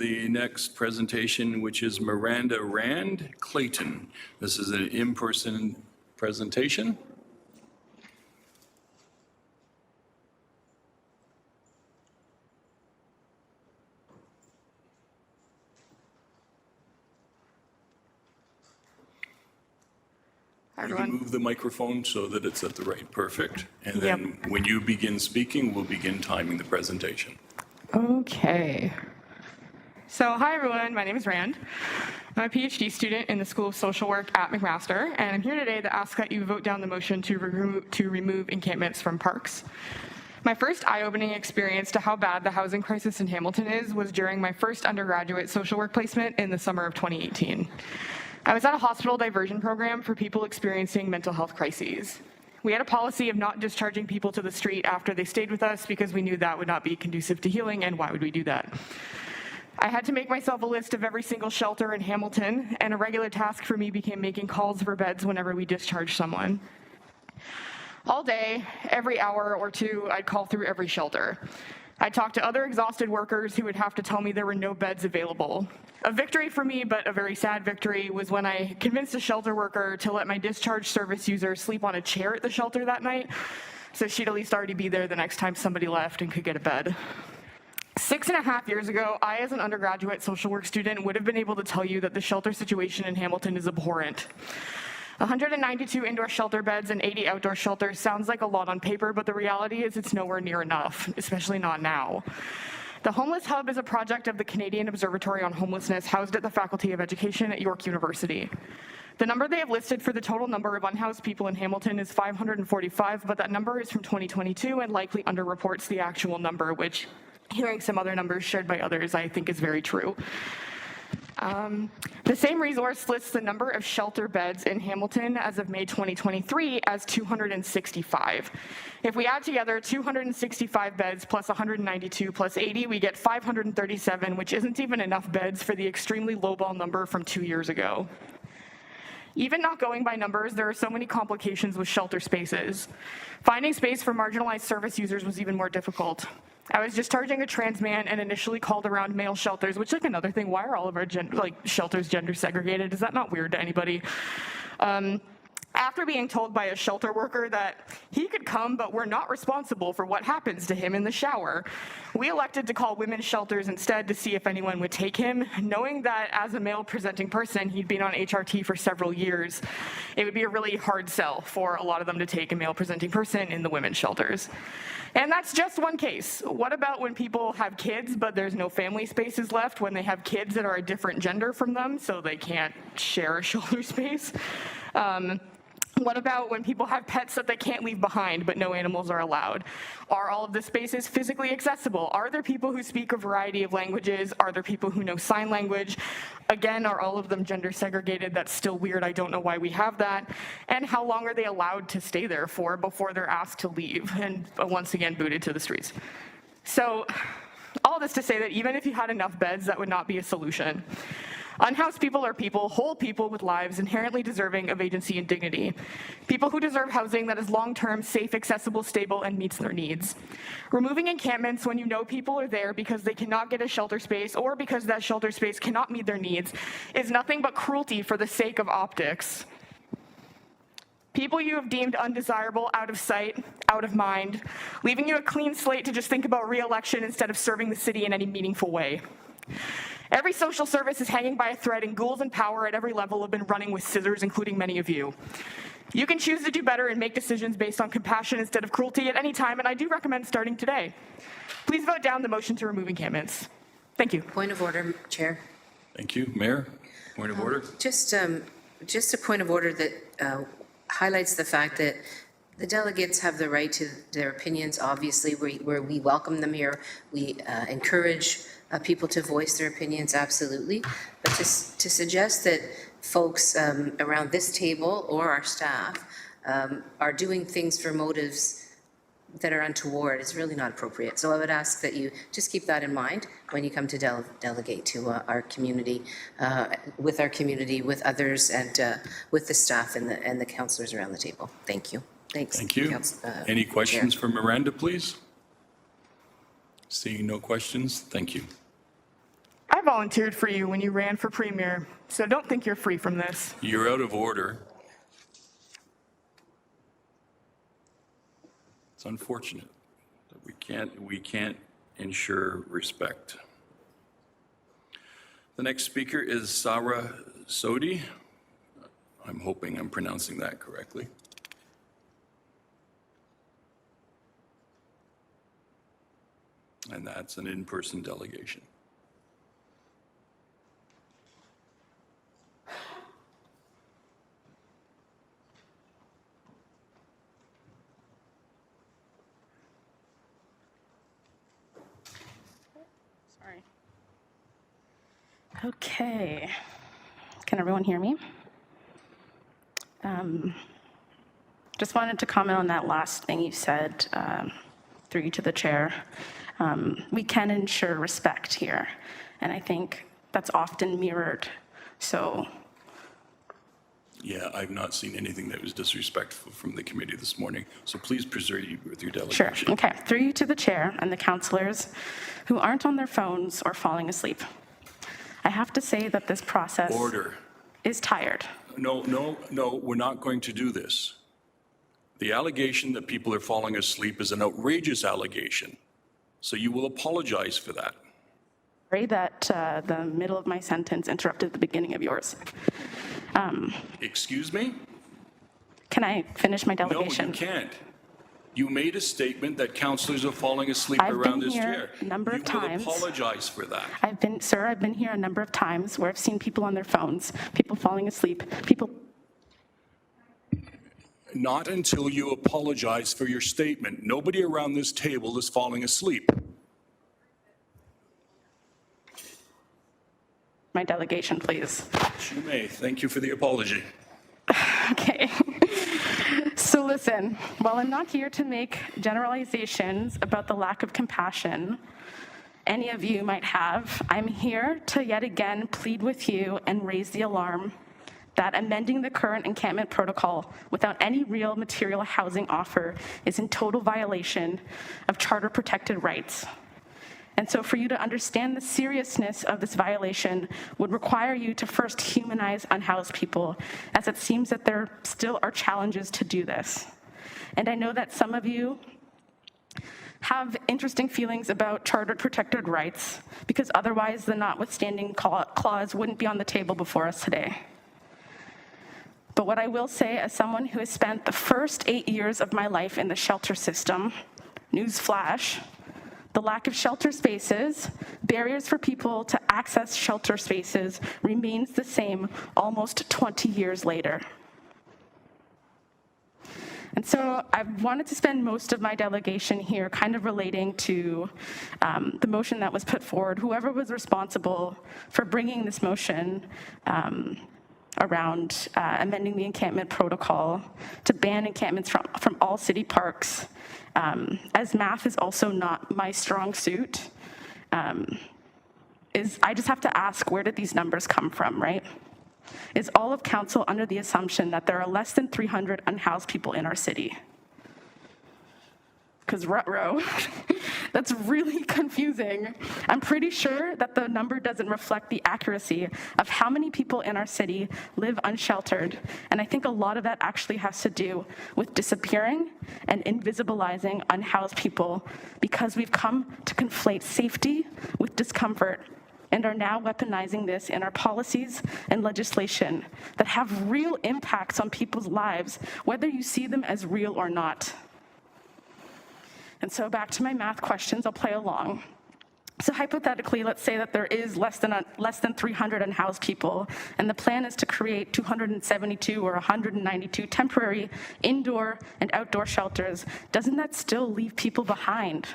the next presentation, which is Miranda Rand Clayton. This is an in-person presentation. You can move the microphone so that it's at the right, perfect. And then when you begin speaking, we'll begin timing the presentation. Okay. So hi everyone, my name is Rand. I'm a PhD student in the School of Social Work at McMaster, and I'm here today to ask that you vote down the motion to remove encampments from parks. My first eye-opening experience to how bad the housing crisis in Hamilton is was during my first undergraduate social work placement in the summer of 2018. I was at a hospital diversion program for people experiencing mental health crises. We had a policy of not discharging people to the street after they stayed with us because we knew that would not be conducive to healing, and why would we do that? I had to make myself a list of every single shelter in Hamilton, and a regular task for me became making calls for beds whenever we discharged someone. All day, every hour or two, I'd call through every shelter. I'd talk to other exhausted workers who would have to tell me there were no beds available. A victory for me, but a very sad victory, was when I convinced a shelter worker to let my discharge service user sleep on a chair at the shelter that night, so she'd at least already be there the next time somebody left and could get a bed. 6.5 years ago, I, as an undergraduate social work student, would have been able to tell you that the shelter situation in Hamilton is abhorrent. 192 indoor shelter beds and 80 outdoor shelters sounds like a lot on paper, but the reality is it's nowhere near enough, especially not now. The Homeless Hub is a project of the Canadian Observatory on Homelessness housed at the Faculty of Education at York University. The number they have listed for the total number of unhoused people in Hamilton is 545, but that number is from 2022 and likely underreports the actual number, which, hearing some other numbers shared by others, I think is very true. The same resource lists the number of shelter beds in Hamilton as of May 2023 as 265. If we add together 265 beds plus 192 plus 80, we get 537, which isn't even enough beds for the extremely lowball number from 2 years ago. Even not going by numbers, there are so many complications with shelter spaces. Finding space for marginalized service users was even more difficult. I was discharging a trans man and initially called around male shelters, which, like, another thing, why are all of our shelters gender segregated? Is that not weird to anybody? After being told by a shelter worker that he could come, but we're not responsible for what happens to him in the shower, we elected to call women's shelters instead to see if anyone would take him, knowing that as a male presenting person, he'd been on HRT for several years. It would be a really hard sell for a lot of them to take a male presenting person in the women's shelters. And that's just one case. What about when people have kids, but there's no family spaces left, when they have kids that are a different gender from them, so they can't share a shelter space? What about when people have pets that they can't leave behind, but no animals are allowed? Are all of the spaces physically accessible? Are there people who speak a variety of languages? Are there people who know sign language? Again, are all of them gender segregated? That's still weird. I don't know why we have that. And how long are they allowed to stay there for before they're asked to leave and once again booted to the streets? So all this to say that even if you had enough beds, that would not be a solution. Unhoused people are people, whole people with lives inherently deserving of agency and dignity. People who deserve housing that is long-term, safe, accessible, stable, and meets their needs. Removing encampments when you know people are there because they cannot get a shelter space or because that shelter space cannot meet their needs is nothing but cruelty for the sake of optics. People you have deemed undesirable, out of sight, out of mind, leaving you a clean slate to just think about re-election instead of serving the city in any meaningful way. Every social service is hanging by a thread, and ghouls in power at every level have been running with scissors, including many of you. You can choose to do better and make decisions based on compassion instead of cruelty at any time, and I do recommend starting today. Please vote down the motion to remove encampments. Thank you. Point of order, Chair. Thank you. Mayor, point of order. Just a point of order that highlights the fact that the delegates have the right to their opinions. Obviously, we welcome them here. We encourage people to voice their opinions, absolutely. But to suggest that folks around this table or our staff are doing things for motives that are untoward is really not appropriate. So I would ask that you just keep that in mind when you come to delegate to our community, with others, and with the staff and the councillors around the table. Thank you. Thanks. Thank you. Any questions for Miranda, please? Seeing no questions, thank you. I volunteered for you when you ran for premier, so don't think you're free from this. You're out of order. It's unfortunate that we can't ensure respect. The next speaker is Sarah Sodi. I'm hoping I'm pronouncing that correctly. And that's an in-person delegation. Sorry. Okay. Can everyone hear me? Just wanted to comment on that last thing you said, through you to the chair. We can ensure respect here, and I think that's often mirrored. So, Yeah, I've not seen anything that was disrespectful from the committee this morning, so please proceed with your sure, delegation. okay. Through you to the chair and the councillors who aren't on their phones or falling asleep. I have to say that this process Order. is tired. No, we're not going to do this. The allegation that people are falling asleep is an outrageous allegation, so you will apologize for that. Sorry that the middle of my sentence interrupted the beginning of yours. Excuse me? Can I finish my No, delegation? you can't. You made a statement that councillors are falling asleep I've around been this here chair. a number of times. You will apologize for that. I've been here a number of times where I've seen people on their phones, people falling asleep, people. Not until you apologize for your statement. Nobody around this table is falling asleep. My delegation, please. You may. Thank you for the apology. Okay. So listen, while I'm not here to make generalizations about the lack of compassion any of you might have, I'm here to yet again plead with you and raise the alarm that amending the current encampment protocol without any real material housing offer is in total violation of charter-protected rights. And so for you to understand the seriousness of this violation would require you to first humanize unhoused people, as it seems that there still are challenges to do this. And I know that some of you have interesting feelings about charter protected rights, because otherwise the notwithstanding clause wouldn't be on the table before us today. But what I will say, as someone who has spent the first 8 years of my life in the shelter system, newsflash, the lack of shelter spaces, barriers for people to access shelter spaces remains the same almost 20 years later. And so I wanted to spend most of my delegation here kind of relating to the motion that was put forward, whoever was responsible for bringing this motion around amending the encampment protocol to ban encampments from all city parks. As math is also not my strong suit, I just have to ask, where did these numbers come from, right? Is all of council under the assumption that there are less than 300 unhoused people in our city? Because ruh-roh, that's really confusing. I'm pretty sure that the number doesn't reflect the accuracy of how many people in our city live unsheltered, and I think a lot of that actually has to do with disappearing and invisibilizing unhoused people, because we've come to conflate safety with discomfort and are now weaponizing this in our policies and legislation that have real impacts on people's lives, whether you see them as real or not. And so back to my math questions, I'll play along. So hypothetically, let's say that there is less than 300 unhoused people, and the plan is to create 272 or 192 temporary indoor and outdoor shelters. Doesn't that still leave people behind?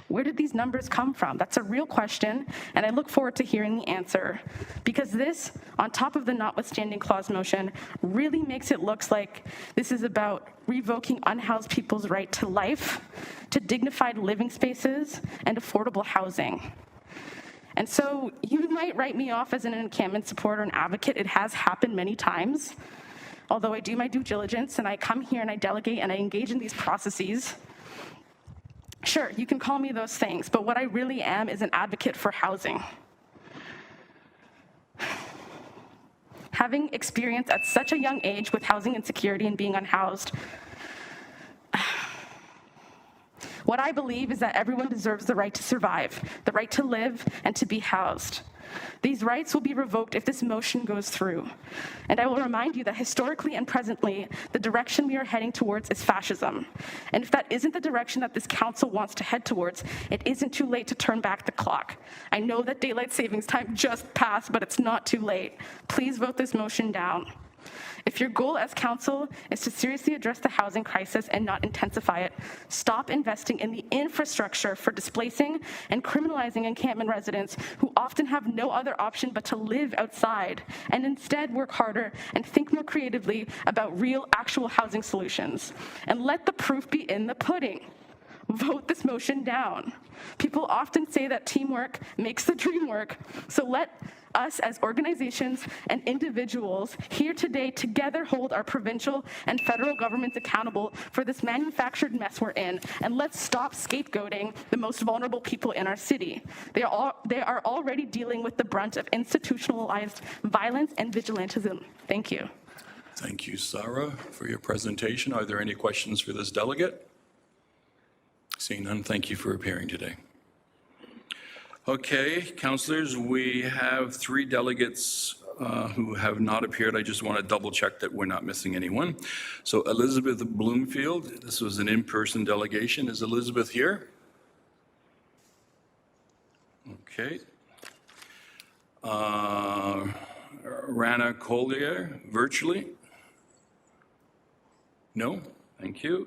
Where did these numbers come from? That's a real question, and I look forward to hearing the answer, because this, on top of the notwithstanding clause motion, really makes it look like this is about revoking unhoused people's right to life, to dignified living spaces, and affordable housing. And so you might write me off as an encampment supporter and advocate. It has happened many times, although I do my due diligence, and I come here and I delegate and I engage in these processes. Sure, you can call me those things, but what I really am is an advocate for housing. having experience at such a young age with housing insecurity and being unhoused, what I believe is that everyone deserves the right to survive, the right to live and to be housed. These rights will be revoked if this motion goes through. And I will remind you that historically and presently, the direction we are heading towards is fascism. And if that isn't the direction that this council wants to head towards, it isn't too late to turn back the clock. I know that daylight savings time just passed, but it's not too late. Please vote this motion down. If your goal as council is to seriously address the housing crisis and not intensify it, stop investing in the infrastructure for displacing and criminalizing encampment residents who often have no other option but to live outside, and instead work harder and think more creatively about real, actual housing solutions. And let the proof be in the pudding. Vote this motion down. People often say that teamwork makes the dream work, so let us as organizations and individuals here today together hold our provincial and federal governments accountable for this manufactured mess we're in, and let's stop scapegoating the most vulnerable people in our city. They are already dealing with the brunt of institutionalized violence and vigilantism. Thank you. Thank you, Sarah, for your presentation. Are there any questions for this delegate? Seeing none, thank you for appearing today. Okay, councillors, we have 3 delegates who have not appeared. I just want to double check that we're not missing anyone. So Elizabeth Bloomfield, this was an in-person delegation. Is Elizabeth here? Okay. Rana Collier, virtually? No, thank you.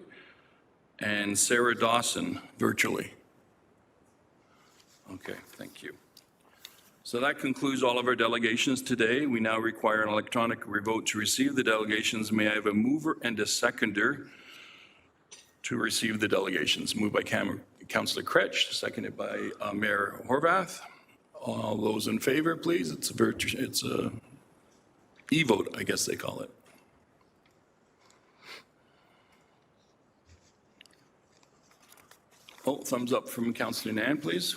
And Sarah Dawson, virtually? Okay, thank you. So that concludes all of our delegations today. We now require an electronic vote to receive the delegations. May I have a mover and a seconder to receive the delegations? Moved by Councillor Kretsch, seconded by Mayor Horvath. All those in favor, please. It's a e-vote, I guess they call it. Oh, thumbs up from Councillor Nan, please.